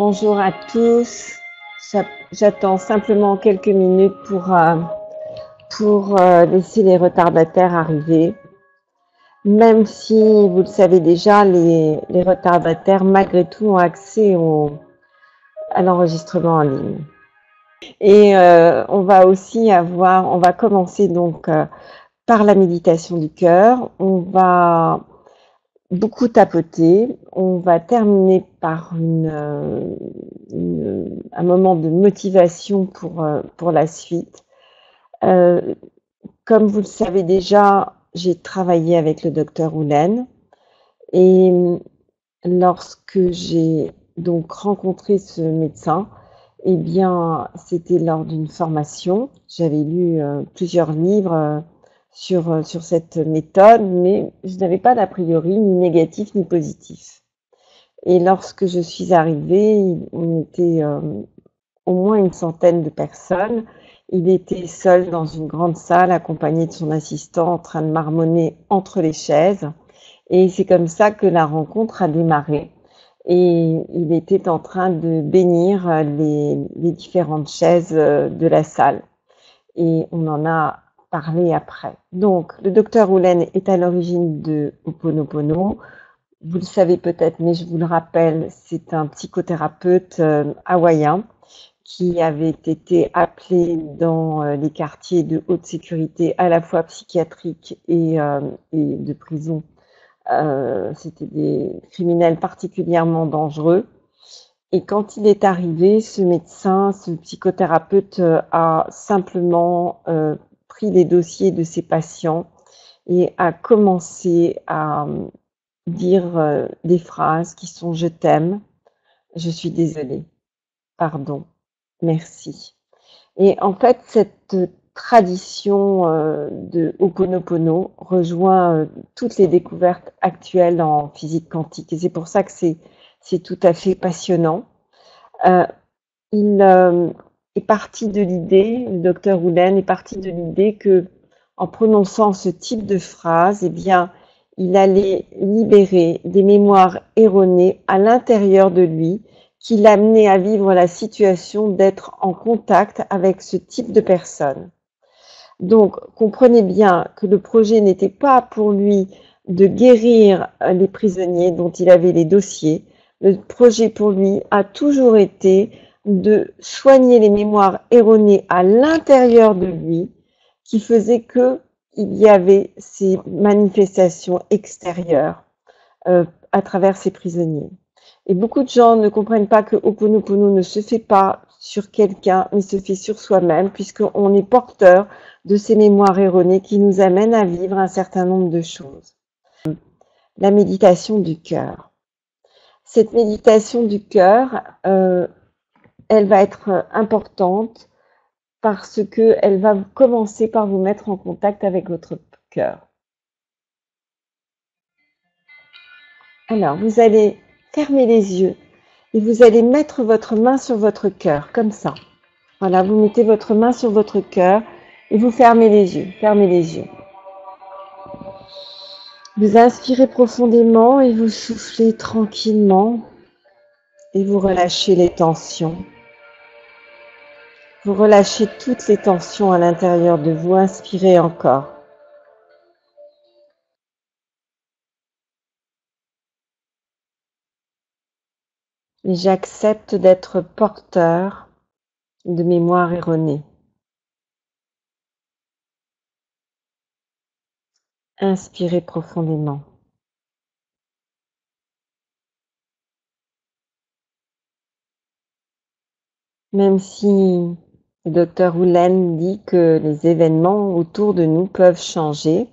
Bonjour à tous. J'attends simplement quelques minutes pour laisser les retardataires arriver. Même si, vous le savez déjà, les retardataires, malgré tout, ont accès à l'enregistrement en ligne. Et on va commencer donc par la méditation du cœur. On va beaucoup tapoter. On va terminer par un moment de motivation pour la suite. Comme vous le savez déjà, j'ai travaillé avec le docteur Houlen et lorsque j'ai donc rencontré ce médecin, eh bien, c'était lors d'une formation. J'avais lu plusieurs livres sur cette méthode, mais je n'avais pas d'a priori ni négatif ni positif. Et lorsque je suis arrivée, on était au moins une centaine de personnes. Il était seul dans une grande salle, accompagné de son assistant, en train de marmonner entre les chaises. Et c'est comme ça que la rencontre a démarré. Et il était en train de bénir les différentes chaises de la salle. Et on en a parlé après. Donc, le docteur Houlen est à l'origine de Ho'oponopono. Vous le savez peut-être, mais je vous le rappelle, c'est un psychothérapeute hawaïen qui avait été appelé dans les quartiers de haute sécurité, à la fois psychiatrique et de prison. C'était des criminels particulièrement dangereux. Et quand il est arrivé, ce médecin, ce psychothérapeute a simplement pris les dossiers de ses patients et a commencé à dire des phrases qui sont « je t'aime »,« je suis désolée »,« pardon »,« merci ». Et en fait, cette tradition de Ho'oponopono rejoint toutes les découvertes actuelles en physique quantique. Et c'est pour ça que c'est tout à fait passionnant. Il est parti de l'idée, le docteur Houlen est parti de l'idée que, en prononçant ce type de phrase, eh bien, il allait libérer des mémoires erronées à l'intérieur de lui, qui l'amenait à vivre la situation d'être en contact avec ce type de personne. Donc, comprenez bien que le projet n'était pas pour lui de guérir les prisonniers dont il avait les dossiers. Le projet pour lui a toujours été de soigner les mémoires erronées à l'intérieur de lui qui faisaient que il y avait ces manifestations extérieures à travers ces prisonniers. Et beaucoup de gens ne comprennent pas que Ho'oponopono ne se fait pas sur quelqu'un, mais se fait sur soi-même, puisqu'on est porteur de ces mémoires erronées qui nous amènent à vivre un certain nombre de choses. La méditation du cœur. Cette méditation du cœur, elle va être importante parce qu'elle va commencer par vous mettre en contact avec votre cœur. Alors, vous allez fermer les yeux et vous allez mettre votre main sur votre cœur, comme ça. Voilà, vous mettez votre main sur votre cœur et vous fermez les yeux. Fermez les yeux. Vous inspirez profondément et vous soufflez tranquillement et vous relâchez les tensions. Vous relâchez toutes les tensions à l'intérieur de vous. Inspirez encore. Et j'accepte d'être porteur de mémoire erronée. Inspirez profondément. Même si le docteur Houlen dit que les événements autour de nous peuvent changer,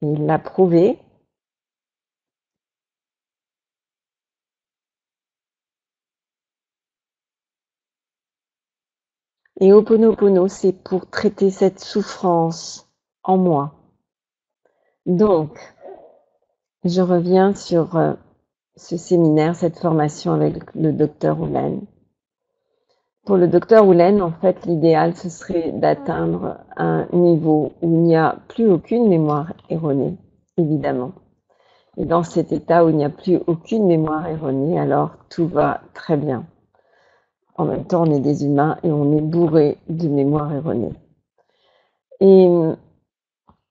il l'a prouvé. Et Ho'oponopono, c'est pour traiter cette souffrance en moi. Donc, je reviens sur ce séminaire, cette formation avec le docteur Houlen. Pour le docteur Houlen, en fait, l'idéal, ce serait d'atteindre un niveau où il n'y a plus aucune mémoire erronée, évidemment. Et dans cet état où il n'y a plus aucune mémoire erronée, alors tout va très bien. En même temps, on est des humains et on est bourré de mémoire erronée. Et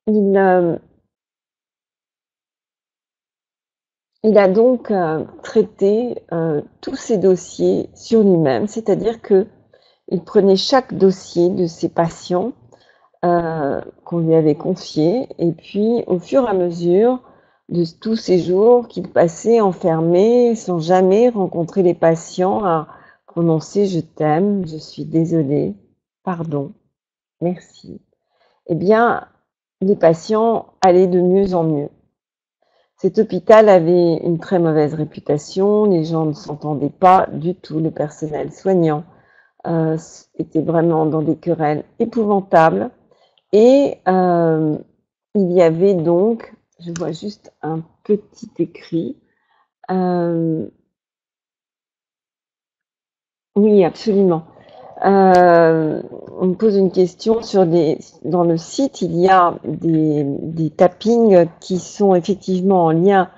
il a donc traité tous ces dossiers sur lui-même, c'est-à-dire qu'il prenait chaque dossier de ses patients qu'on lui avait confié, et puis au fur et à mesure de tous ces jours qu'il passait enfermé sans jamais rencontrer les patients à prononcer je t'aime, je suis désolé, pardon, merci, eh bien les patients allaient de mieux en mieux. Cet hôpital avait une très mauvaise réputation, les gens ne s'entendaient pas du tout, le personnel soignant était vraiment dans des querelles épouvantables. Et il y avait donc, je vois juste un petit écrit. Oui, absolument. On me pose une question sur dans le site, il y a des tappings qui sont effectivement en lien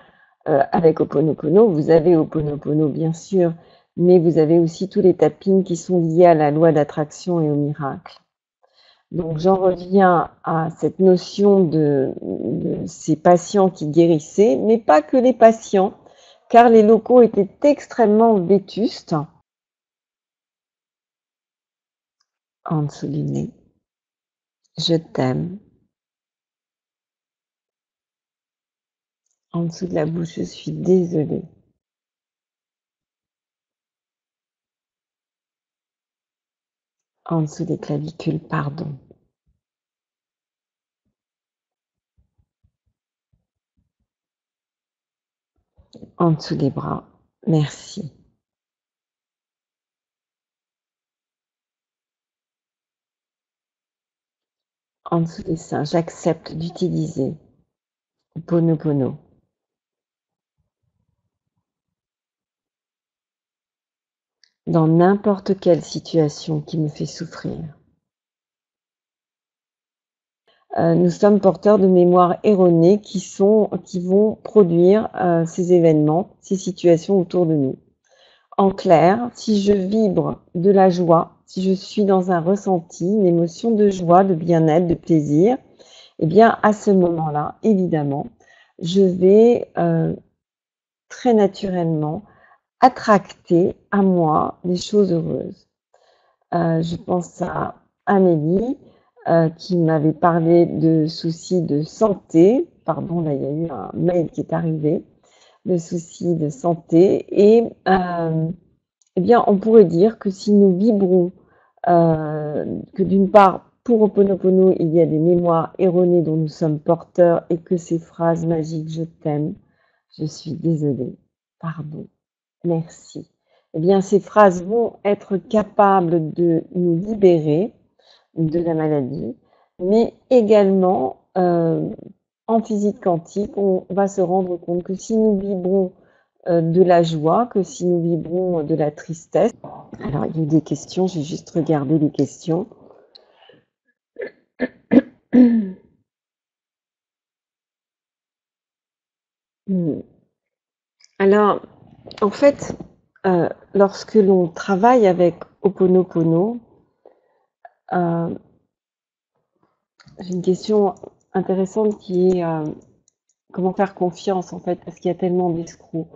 avec Ho'oponopono. Vous avez Ho'oponopono, bien sûr, mais vous avez aussi tous les tappings qui sont liés à la loi d'attraction et au miracle. Donc j'en reviens à cette notion de ces patients qui guérissaient, mais pas que les patients, car les locaux étaient extrêmement vétustes. En dessous du nez, je t'aime. En dessous de la bouche, je suis désolée. En dessous des clavicules, pardon. En dessous des bras, merci. En dessous des seins, j'accepte d'utiliser Ho'oponopono. Dans n'importe quelle situation qui me fait souffrir. Nous sommes porteurs de mémoires erronées qui vont produire ces événements, ces situations autour de nous. En clair, si je vibre de la joie, si je suis dans un ressenti, une émotion de joie, de bien-être, de plaisir, eh bien à ce moment-là, évidemment, je vais très naturellement attracter à moi des choses heureuses. Je pense à Amélie qui m'avait parlé de soucis de santé. Pardon, là il y a eu un mail qui est arrivé. De soucis de santé et eh bien on pourrait dire que si nous vibrons que d'une part pour Ho'oponopono il y a des mémoires erronées dont nous sommes porteurs et que ces phrases magiques je t'aime, je suis désolée, pardon, merci, eh bien ces phrases vont être capables de nous libérer de la maladie, mais également en physique quantique, on va se rendre compte que si nous vibrons de la joie, que si nous vibrons de la tristesse. Alors, il y a eu des questions, j'ai juste regardé les questions. Alors, en fait, lorsque l'on travaille avec Ho'oponopono, j'ai une question intéressante qui est comment faire confiance, en fait, parce qu'il y a tellement d'escrocs.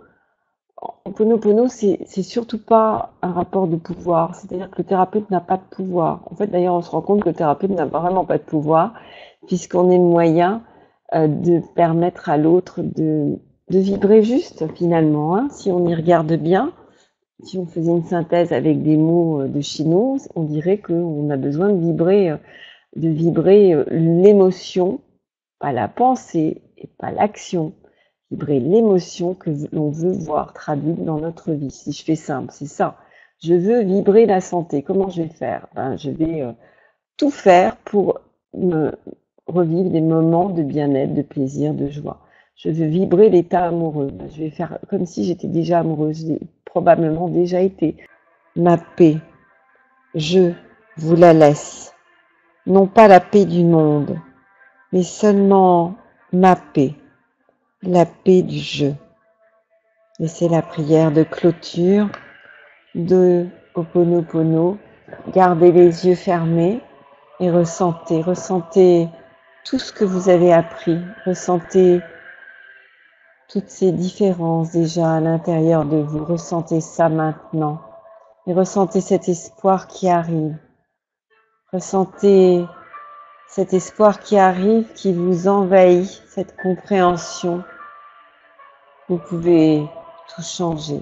Ho'oponopono, c'est surtout pas un rapport de pouvoir, c'est-à-dire que le thérapeute n'a pas de pouvoir. En fait, d'ailleurs, on se rend compte que le thérapeute n'a vraiment pas de pouvoir, puisqu'on est le moyen de permettre à l'autre de vibrer juste, finalement, hein, si on y regarde bien. Si on faisait une synthèse avec des mots de chinois, on dirait qu'on a besoin de vibrer l'émotion, pas la pensée et pas l'action. Vibrer l'émotion que l'on veut voir traduite dans notre vie. Si je fais simple, c'est ça. Je veux vibrer la santé. Comment je vais faire? Je vais tout faire pour me revivre des moments de bien-être, de plaisir, de joie. Je veux vibrer l'état amoureux. Je vais faire comme si j'étais déjà amoureuse. J'ai probablement déjà été. Ma paix, je vous la laisse. Non pas la paix du monde, mais seulement ma paix. la paix du jeu. Et c'est la prière de clôture de Ho'oponopono. Gardez les yeux fermés et ressentez tout ce que vous avez appris. Ressentez toutes ces différences déjà à l'intérieur de vous. Ressentez ça maintenant. Et ressentez cet espoir qui arrive. Ressentez cet espoir qui arrive, qui vous envahit, cette compréhension. Vous pouvez tout changer.